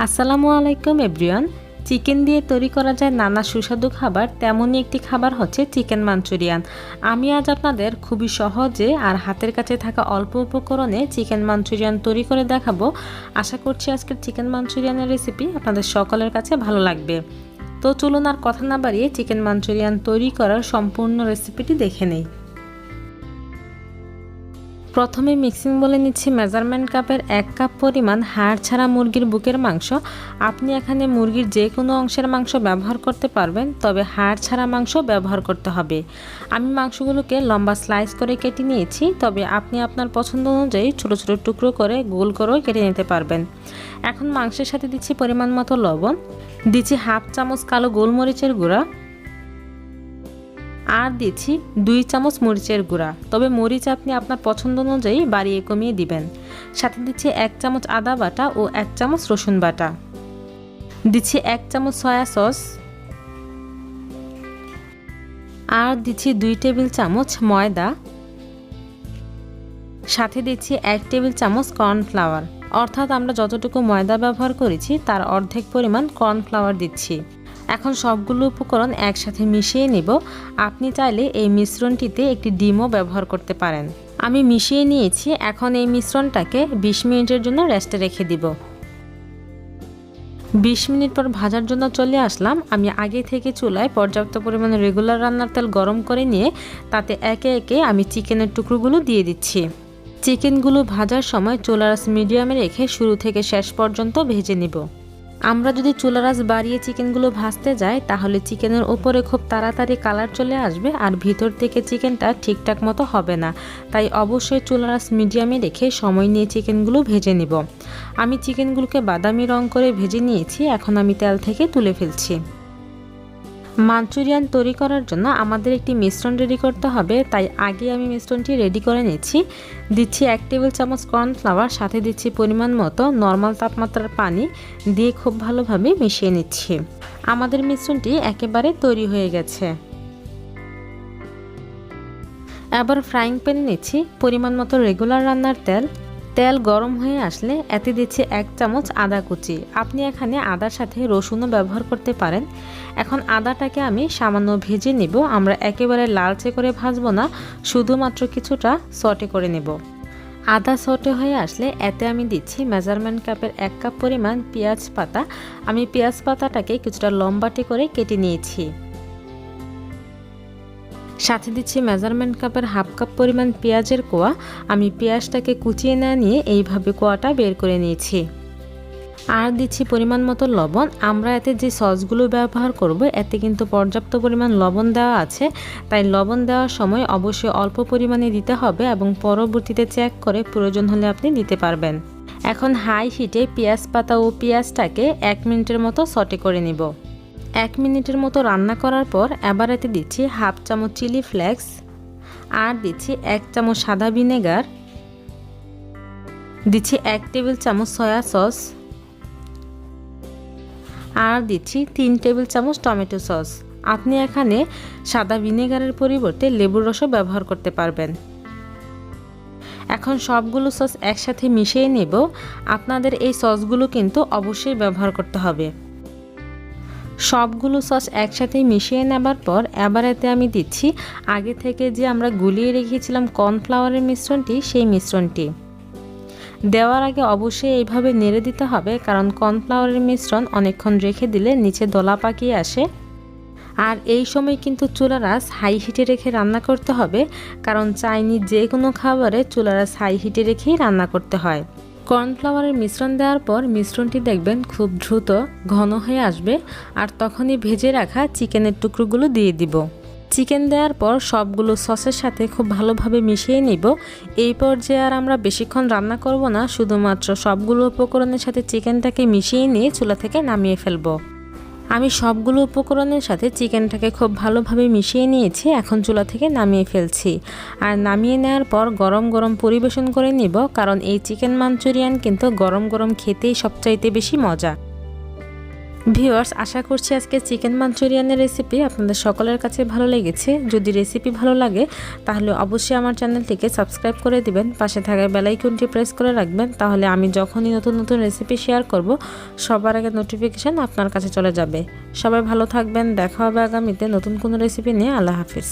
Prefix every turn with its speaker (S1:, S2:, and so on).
S1: আসসালামু আলাইকুম everyone. Chicken দিয়ে তৈরি করা যায় নানা সুস্বাদু খাবার, তেমনই একটি খাবার হচ্ছে চিকেন মাঞ্চুরিয়ান। আমি আজ আপনাদের খুবই সহজে আর হাতের কাছে থাকা অল্প উপকরণে চিকেন মাঞ্চুরিয়ান তৈরি করে দেখাবো। আশা করছি আজকের চিকেন মাঞ্চুরিয়ানের রেসিপি আপনাদের সকলের কাছে ভালো লাগবে। তো চলুন আর কথা না বাড়িয়ে চিকেন মাঞ্চুরিয়ান তৈরি করার সম্পূর্ণ রেসিপিটি দেখে নেই। প্রথমে মিক্সিং বলে নিচ্ছি মেজারমেন্ট কাপের 1 কাপ পরিমাণ হাড় ছাড়া মুরগির বুকের মাংস। আপনি এখানে মুরগির যে কোনো অংশের মাংস ব্যবহার করতে পারবেন, তবে হাড় ছাড়া মাংস ব্যবহার করতে হবে। আমি মাংসগুলোকে লম্বা স্লাইস করে কেটে নিয়েছি, তবে আপনি আপনার পছন্দ অনুযায়ী ছোটো ছোটো টুকরো করে গোল করেও কেটে নিতে পারবেন। এখন মাংসের সাথে দিচ্ছি পরিমাণ মতো লবণ, দিচ্ছি হাফ চামচ কালো গোলমরিচের গুঁড়া, আর দিচ্ছি 2 চামচ মরিচের গুঁড়া, তবে মরিচ আপনি আপনার পছন্দ অনুযায়ী বাড়িয়ে কমিয়ে দিবেন। সাথে দিচ্ছি 1 চামচ আদা বাটা ও 1 চামচ রসুন বাটা, দিচ্ছি 1 চামচ সয়া সস, আর দিচ্ছি 2 টেবিল চামচ ময়দা, সাথে দিচ্ছি 1 টেবিল চামচ কর্নফ্লাওয়ার, অর্থাৎ আমরা যতটুকু ময়দা ব্যবহার করেছি তার অর্ধেক পরিমাণ কর্নফ্লাওয়ার দিচ্ছি। এখন সবগুলো উপকরণ একসাথে মিশিয়ে নিব। আপনি চাইলে এই মিশ্রণটিতে একটি ডিমও ব্যবহার করতে পারেন। আমি মিশিয়ে নিয়েছি। এখন এই মিশ্রণটাকে 20 মিনিটের জন্য রেস্টে রেখে দিব। 20 মিনিট পর ভাজার জন্য চলে আসলাম। আমি আগে থেকে চুলায় পর্যাপ্ত পরিমাণে রেগুলার রান্নার তেল গরম করে নিয়ে তাতে একে একে আমি চিকেনের টুকরোগুলো দিয়ে দিচ্ছি। চিকেনগুলো ভাজার সময় চুলার আঁচ মিডিয়ামে রেখে শুরু থেকে শেষ পর্যন্ত ভেজে নিব। আমরা যদি চুলার আঁচ বাড়িয়ে চিকেনগুলো ভাজতে যাই তাহলে চিকেনের উপরে খুব তাড়াতাড়ি কালার চলে আসবে আর ভিতর থেকে চিকেনটা ঠিকঠাক মতো হবে না। তাই অবশ্যই চুলার আঁচ মিডিয়ামে রেখে সময় নিয়ে চিকেনগুলো ভেজে নিব। আমি চিকেনগুলোকে বাদামি রং করে ভেজে নিয়েছি। এখন আমি তেল থেকে তুলে ফেলছি। মাঞ্চুরিয়ান তৈরি করার জন্য আমাদের একটি মিশ্রণ রেডি করতে হবে, তাই আগে আমি মিশ্রণটি রেডি করে নিচ্ছি। দিচ্ছি 1 টেবিল চামচ কর্নফ্লাওয়ার, সাথে দিচ্ছি পরিমাণ মতো নর্মাল তাপমাত্রার পানি দিয়ে খুব ভালোভাবে মিশিয়ে নিচ্ছি। আমাদের মিশ্রণটি একেবারে তৈরি হয়ে গেছে। এবার ফ্রাইং প্যানে নিচ্ছি পরিমাণ মতো রেগুলার রান্নার তেল। তেল গরম হয়ে আসলে এতে দিচ্ছি 1 চামচ আদা কুচি। আপনি এখানে আদার সাথে রসুনও ব্যবহার করতে পারেন। এখন আদাটাকে আমি সামান্য ভেজে নিব। আমরা একেবারে লালচে করে ভাজবো না, শুধুমাত্র কিছুটা সটে করে নেব। আদা সটে হয়ে আসলে এতে আমি দিচ্ছি মেজারমেন্ট কাপের 1 কাপ পরিমাণ পেঁয়াজ পাতা। আমি পেঁয়াজ পাতাটাকে কিছুটা লম্বাটে করে কেটে নিয়েছি। সাথে দিচ্ছি মেজারমেন্ট কাপের হাফ কাপ পরিমাণ পেঁয়াজের কোয়া। আমি পেঁয়াজটাকে কুচিয়ে না নিয়ে এইভাবে কোয়াটা বের করে নিয়েছি। আর দিচ্ছি পরিমাণ মতো লবণ। আমরা এতে যে সসগুলো ব্যবহার করব এতে কিন্তু পর্যাপ্ত পরিমাণ লবণ দেওয়া আছে, তাই লবণ দেওয়ার সময় অবশ্যই অল্প পরিমাণে দিতে হবে এবং পরবর্তীতে চেক করে প্রয়োজন হলে আপনি দিতে পারবেন। এখন হাই হিটে পেঁয়াজ পাতা ও পেঁয়াজটাকে 1 মিনিটের মতো সটে করে নিব। 1 মিনিটের মতো রান্না করার পর এবার এতে দিচ্ছি হাফ চামচ চিলি ফ্লেক্স, আর দিচ্ছি 1 চামচ সাদা ভিনেগার, দিচ্ছি 1 টেবিল চামচ সয়া সস, আর দিচ্ছি 3 টেবিল চামচ টমেটো সস। আপনি এখানে সাদা ভিনেগারের পরিবর্তে লেবুর রসও ব্যবহার করতে পারবেন। এখন সবগুলো সস একসাথে মিশিয়ে নেব। আপনাদের এই সসগুলো কিন্তু অবশ্যই ব্যবহার করতে হবে। সবগুলো সস একসাথে মিশিয়ে নেবার পর এবার এতে আমি দিচ্ছি আগে থেকে যে আমরা গুলিয়ে রেখেছিলাম কর্নফ্লাওয়ারের মিশ্রণটি, সেই মিশ্রণটি দেওয়ার আগে অবশ্যই এইভাবে নেড়ে দিতে হবে, কারণ কর্নফ্লাওয়ারের মিশ্রণ অনেকক্ষণ রেখে দিলে নিচে দলা পাকিয়ে আসে। আর এই সময় কিন্তু চুলার আঁচ হাই হিটে রেখে রান্না করতে হবে, কারণ চাইনিজ যে কোনো খাবারে চুলার আঁচ হাই হিটে রেখেই রান্না করতে হয়। কর্নফ্লাওয়ারের মিশ্রণ দেওয়ার পর মিশ্রণটি দেখবেন খুব দ্রুত ঘন হয়ে আসবে, আর তখনই ভেজে রাখা চিকেনের টুকরোগুলো দিয়ে দিব। চিকেন দেওয়ার পর সবগুলো সসের সাথে খুব ভালোভাবে মিশিয়ে নিব। এই পর্যায়ে আর আমরা বেশিক্ষণ রান্না করব না, শুধুমাত্র সবগুলো উপকরণের সাথে চিকেনটাকে মিশিয়ে নিয়ে চুলা থেকে নামিয়ে ফেলব। আমি সবগুলো উপকরণের সাথে চিকেনটাকে খুব ভালোভাবে মিশিয়ে নিয়েছি। এখন চুলা থেকে নামিয়ে ফেলছি। আর নামিয়ে নেওয়ার পর গরম গরম পরিবেশন করে নিব, কারণ এই চিকেন মাঞ্চুরিয়ান কিন্তু গরম গরম খেতেই সবচাইতে বেশি মজা। ভিউয়ার্স, আশা করছি আজকে চিকেন মাঞ্চুরিয়ানের রেসিপি আপনাদের সকলের কাছে ভালো লেগেছে। যদি রেসিপি ভালো লাগে তাহলে অবশ্যই আমার চ্যানেলটিকে সাবস্ক্রাইব করে দিবেন, পাশে থাকা বেল আইকনটি প্রেস করে রাখবেন, তাহলে আমি যখনই নতুন নতুন রেসিপি শেয়ার করব সবার আগে নোটিফিকেশান আপনার কাছে চলে যাবে। সবাই ভালো থাকবেন, দেখা হবে আগামীতে নতুন কোনো রেসিপি নিয়ে। আল্লাহ হাফিজ।